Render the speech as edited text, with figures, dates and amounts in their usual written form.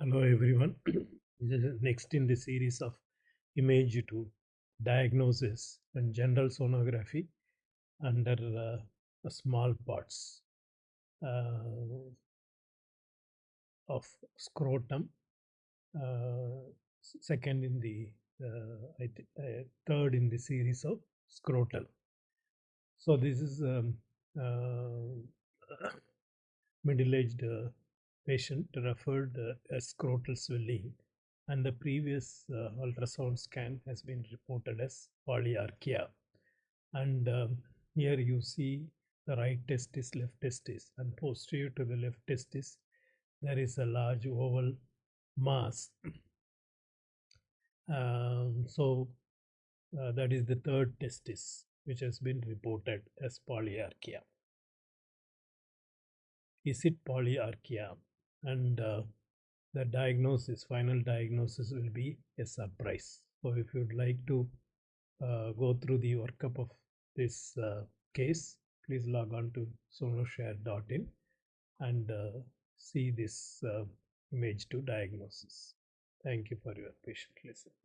Hello everyone. This is next in the series of image to diagnosis and general sonography under small parts uh, of scrotum. Second in the third in the series of scrotal. So this is middle-aged patient referred as scrotal swelling, and the previous ultrasound scan has been reported as polyarchia. And here you see the right testis, left testis, and posterior to the left testis, there is a large oval mass. So that is the third testis, which has been reported as polyarchia. Is it polyarchia? And the diagnosis, final diagnosis will be a surprise. So if you'd like to go through the workup of this case, please log on to sonoshare.in and see this image to diagnosis. Thank you for your patient listening.